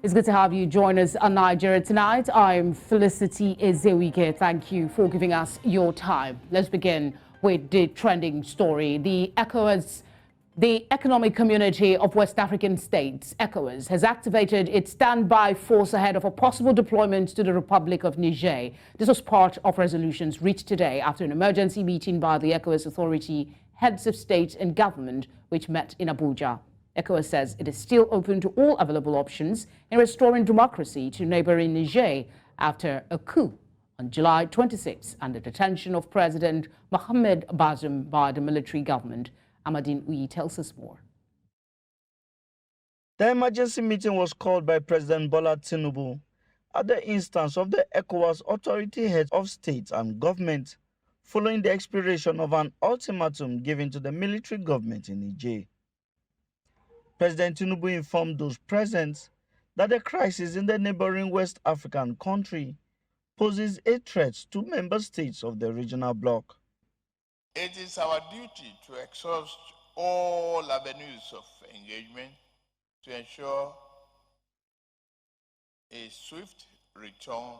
It's good to have you join us on Nigeria Tonight. I'm Felicity Ezewuike. Thank you for giving us your time. Let's begin with the trending story. The Economic Community of West African States, ECOWAS, has activated its standby force ahead of a possible deployment to the Republic of Niger. This was part of resolutions reached today after an emergency meeting by the ECOWAS Authority, heads of state and government, which met in Abuja. ECOWAS says it is still open to all available options in restoring democracy to neighbouring Niger after a coup on July 26 and the detention of President Mohamed Bazoum by the military government. Amadin tells us more. The emergency meeting was called by President Tinubu at the instance of the ECOWAS Authority heads of state and government following the expiration of an ultimatum given to the military government in Niger. President Tinubu informed those present that the crisis in the neighboring West African country poses a threat to member states of the regional bloc. It is our duty to exhaust all avenues of engagement to ensure a swift return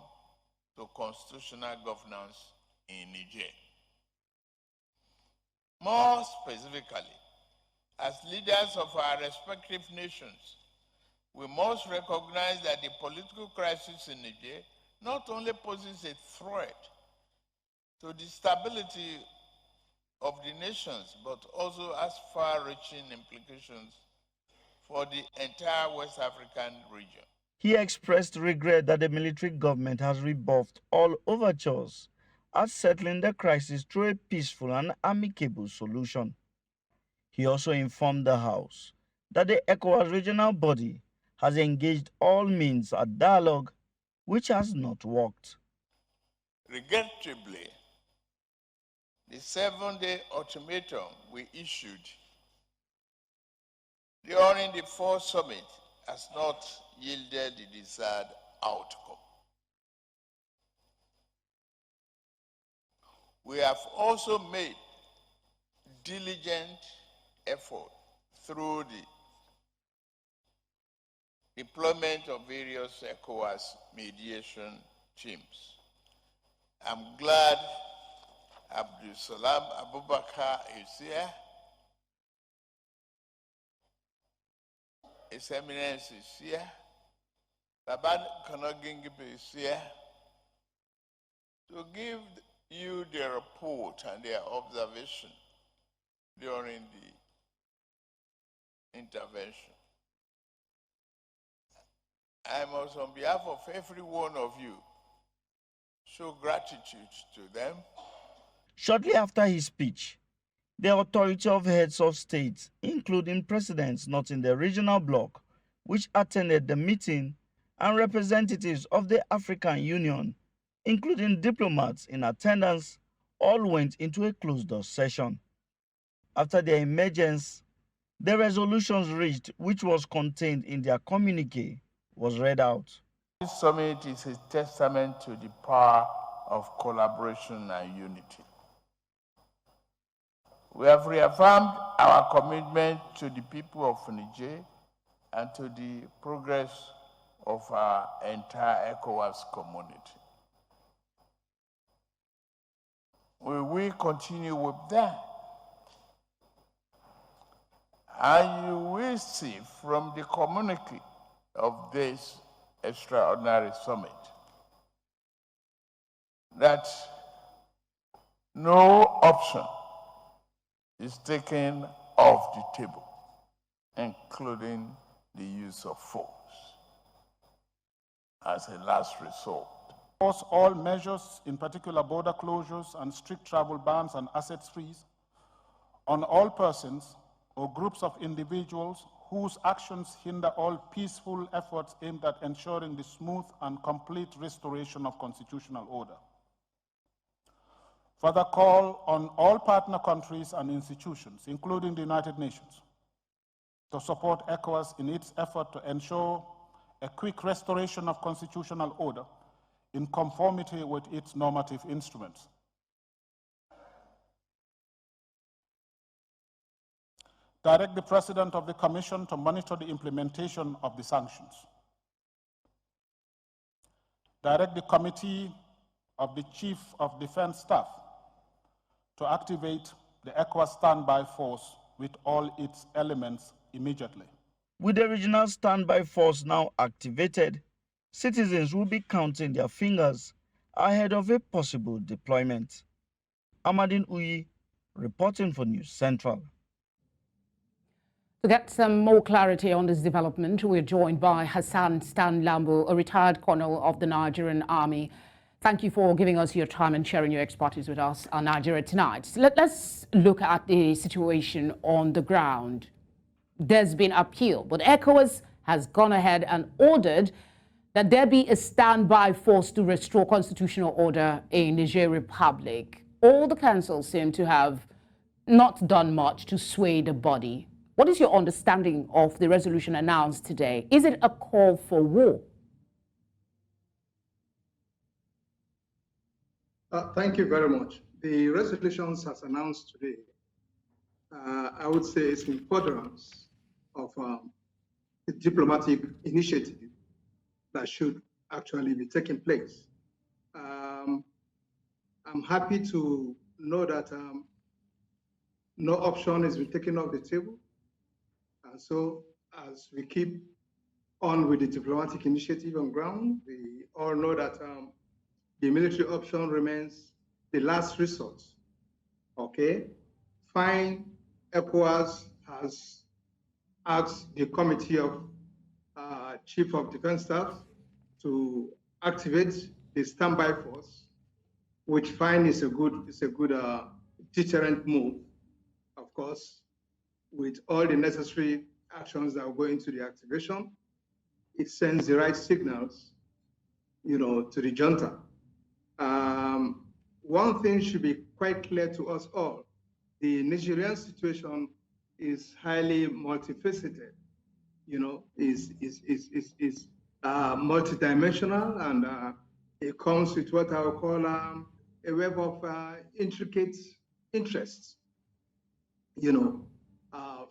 to constitutional governance in Niger. More specifically, as leaders of our respective nations, we must recognize that the political crisis in Niger not only poses a threat to the stability of the nations, but also has far-reaching implications for the entire West African region. He expressed regret that the military government has rebuffed all overtures at settling the crisis through a peaceful and amicable solution. He also informed the House that the ECOWAS regional body has engaged all means at dialogue, which has not worked. Regrettably, the 7-day ultimatum we issued during the fourth summit has not yielded the desired outcome. We have also made diligent effort through the deployment of various ECOWAS mediation teams. I'm glad Abdulsalam Abubakar is here. His Eminence is here. Baba Kanogingibe is here to give you the report and their observation during the intervention. I must, on behalf of every one of you, show gratitude to them. Shortly after his speech, the authority of heads of state, including presidents not in the regional bloc, which attended the meeting, and representatives of the African Union, including diplomats in attendance, all went into a closed-door session. After their emergence, the resolutions reached, which was contained in their communique, was read out. This summit is a testament to the power of collaboration and unity. We have reaffirmed our commitment to the people of Niger and to the progress of our entire ECOWAS community. We will continue with that. And you will see from the communique of this extraordinary summit that no option is taken off the table, including the use of force as a last resort. Force all measures, in particular border closures and strict travel bans and assets freeze, on all persons or groups of individuals whose actions hinder all peaceful efforts aimed at ensuring the smooth and complete restoration of constitutional order. Further call on all partner countries and institutions, including the United Nations, to support ECOWAS in its effort to ensure a quick restoration of constitutional order in conformity with its normative instruments. Direct the President of the Commission to monitor the implementation of the sanctions. direct the Committee of the Chief of Defense Staff to activate the ECOWAS standby force with all its elements immediately. With the regional standby force now activated, citizens will be counting their fingers ahead of a possible deployment. Amadin reporting for News Central. To get some more clarity on this development, we're joined by Hassan Stan-Labo, a retired colonel of the Nigerian Army. Thank you for giving us your time and sharing your expertise with us on Nigeria Tonight. Let's look at the situation on the ground. There's been appeal, but ECOWAS has gone ahead and ordered that there be a standby force to restore constitutional order in Niger Republic. All the councils seem to have not done much to sway the body. What is your understanding of the resolution announced today? Is it a call for war? Thank you very much. The resolutions as announced today, I would say it's in furtherance of the diplomatic initiative that should actually be taking place. I'm happy to know that no option has been taken off the table. And so as we keep on with the diplomatic initiative on ground, we all know that the military option remains the last resort. Okay, fine. ECOWAS has asked the Committee of Chief of Defense Staff to activate the standby force, which fine is a good deterrent move, of course, with all the necessary actions that will go into the activation. It sends the right signals, to the junta. One thing should be quite clear to us all. The Nigerian situation is highly multifaceted, is multidimensional, and it comes with what I would call a web of intricate interests,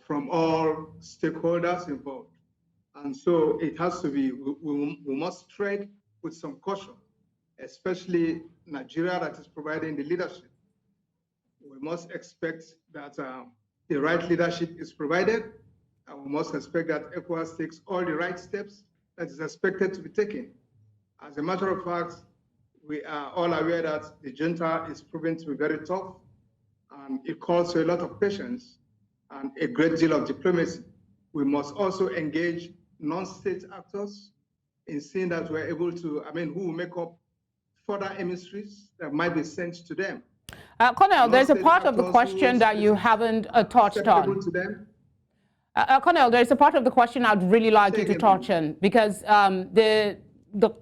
from all stakeholders involved. And so it has to be, we must tread with some caution, especially Nigeria that is providing the leadership. We must expect that the right leadership is provided, and we must expect that ECOWAS takes all the right steps that is expected to be taken. As a matter of fact, we are all aware that the junta is proven to be very tough, and it calls for a lot of patience and a great deal of diplomacy. We must also engage non-state actors in seeing that we're able to, who will make up further emissaries that might be sent to them. Colonel, there's a part of the question that you haven't touched on. Colonel, there's a part of the question I'd really like you to touch on, because the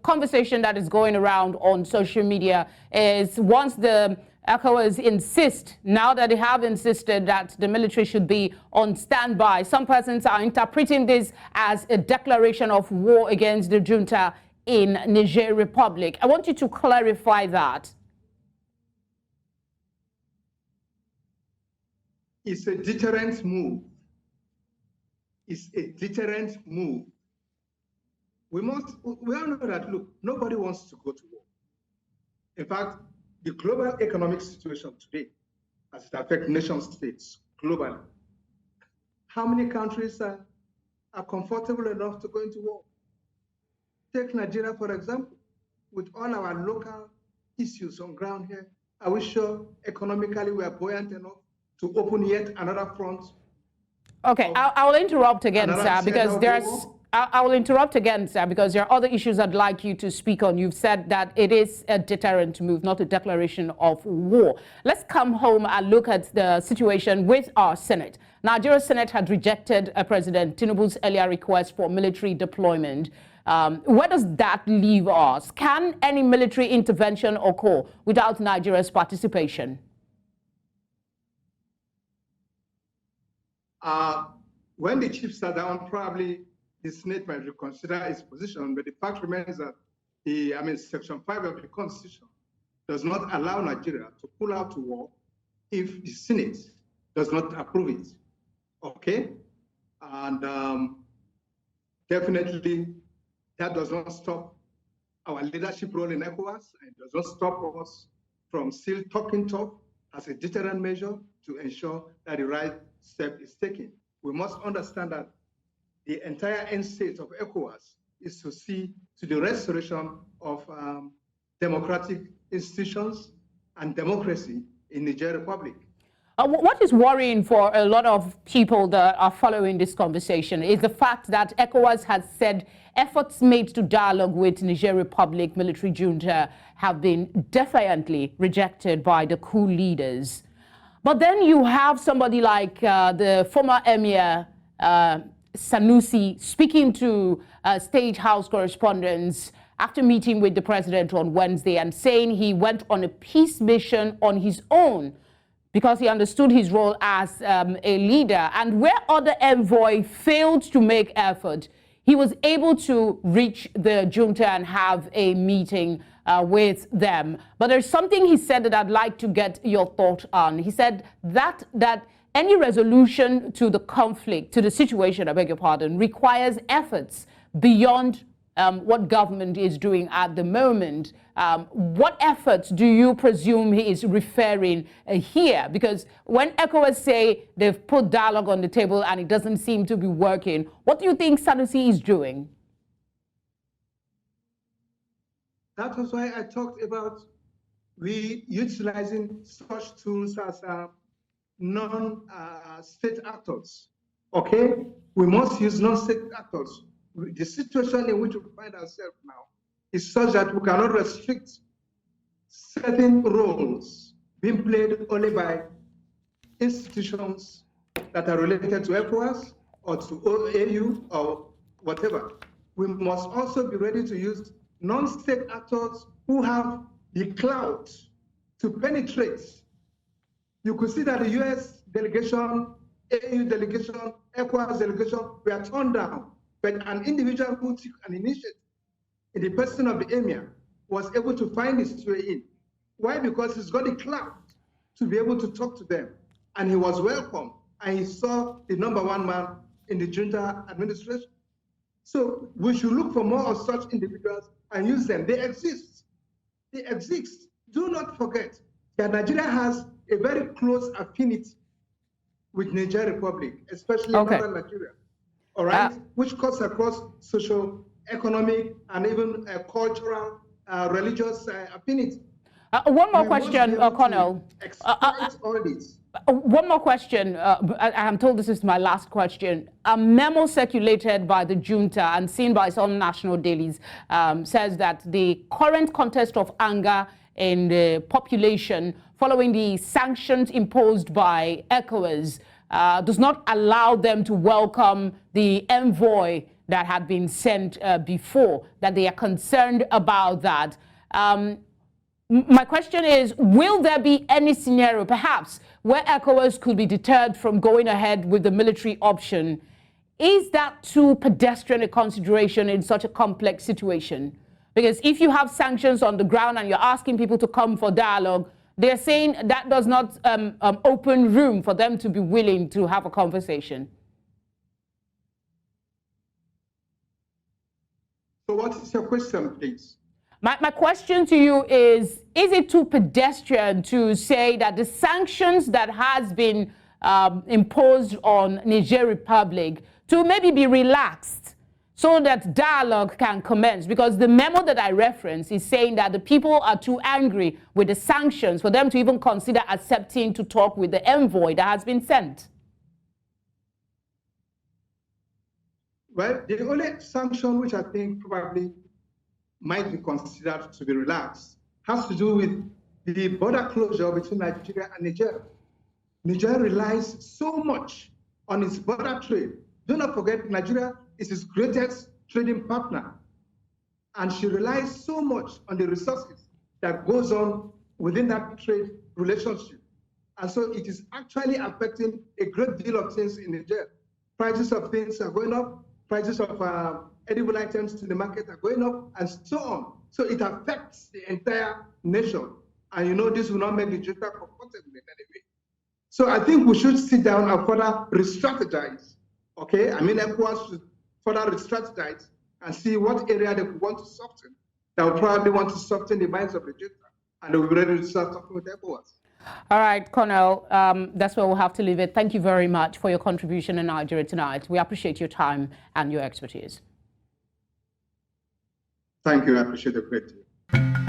conversation that is going around on social media is once the ECOWAS insist, now that they have insisted that the military should be on standby, some persons are interpreting this as a declaration of war against the junta in Niger Republic. I want you to clarify that. It's a deterrent move. It's a deterrent move. We all know that, look, nobody wants to go to war. In fact, the global economic situation today, as it affects nation states globally, how many countries are comfortable enough to go into war? Take Nigeria, for example, with all our local issues on ground here. Are we sure economically we are buoyant enough to open yet another front? Okay, I'll interrupt again, sir, because I will interrupt again, sir, because there are other issues I'd like you to speak on. You've said that it is a deterrent move, not a declaration of war. Let's come home and look at the situation with our Senate. Nigeria's Senate had rejected President Tinubu's earlier request for military deployment. Where does that leave us? Can any military intervention occur without Nigeria's participation? When the chiefs are down, probably the Senate might reconsider its position, but the fact remains that Section 5 of the Constitution does not allow Nigeria to pull out to war if the Senate does not approve it. Okay? And definitely that does not stop our leadership role in ECOWAS, and it does not stop us from still talking tough as a deterrent measure to ensure that the right step is taken. We must understand that the entire end state of ECOWAS is to see to the restoration of democratic institutions and democracy in Niger Republic. What is worrying for a lot of people that are following this conversation is the fact that ECOWAS has said efforts made to dialogue with Niger Republic military junta have been defiantly rejected by the coup leaders. But then you have somebody like the former emir, Sanusi, speaking to State House correspondents after meeting with the president on Wednesday and saying he went on a peace mission on his own because he understood his role as a leader. And where other envoy failed to make effort, he was able to reach the junta and have a meeting with them. But there's something he said that I'd like to get your thought on. He said that any resolution to the conflict, to the situation, I beg your pardon, requires efforts beyond what government is doing at the moment. What efforts do you presume he is referring here? Because when ECOWAS say they've put dialogue on the table and it doesn't seem to be working, what do you think Sanusi is doing? That was why I talked about we utilizing such tools as non-state actors. Okay, we must use non-state actors. The situation in which we find ourselves now is such that we cannot restrict certain roles being played only by institutions that are related to ECOWAS or to AU or whatever. We must also be ready to use non-state actors who have the clout to penetrate. You could see that the US delegation, AU delegation, ECOWAS delegation were turned down. But an individual who took an initiative in the person of the emir was able to find his way in. Why? Because he's got the clout to be able to talk to them. And he was welcome. And he saw the #1 man in the junta administration. So we should look for more of such individuals and use them. They exist. They exist. Do not forget that Nigeria has a very close affinity with Niger Republic, especially northern Nigeria. All right, which cuts across social, economic, and even cultural, religious affinity. One more question, Colonel. All this. One more question. I'm told this is my last question. A memo circulated by the junta and seen by some national dailies says that the current context of anger in the population following the sanctions imposed by ECOWAS does not allow them to welcome the envoy that had been sent before, that they are concerned about that. My question is, will there be any scenario, perhaps, where ECOWAS could be deterred from going ahead with the military option? Is that too pedestrian a consideration in such a complex situation? Because if you have sanctions on the ground and you're asking people to come for dialogue, they're saying that does not open room for them to be willing to have a conversation. So what is your question, please? My question to you is it too pedestrian to say that the sanctions that has been imposed on Niger Republic to maybe be relaxed so that dialogue can commence? Because the memo that I reference is saying that the people are too angry with the sanctions for them to even consider accepting to talk with the envoy that has been sent. Well, the only sanction which I think probably might be considered to be relaxed has to do with the border closure between Nigeria and Niger. Niger relies so much on its border trade. Do not forget, Nigeria is its greatest trading partner. And she relies so much on the resources that goes on within that trade relationship. And so it is actually affecting a great deal of things in Niger. Prices of things are going up, prices of edible items to the market are going up, and so on. So it affects the entire nation. And you know, this will not make the junta comfortable in any way. So I think we should sit down and further re-strategize. Okay, I mean, ECOWAS should further re-strategize and see what area they want to soften that will probably want to soften the minds of the junta, and they will be ready to start talking with ECOWAS. All right, Colonel, that's where we'll have to leave it. Thank you very much for your contribution in Nigeria tonight. We appreciate your time and your expertise. Thank you. I appreciate the great deal.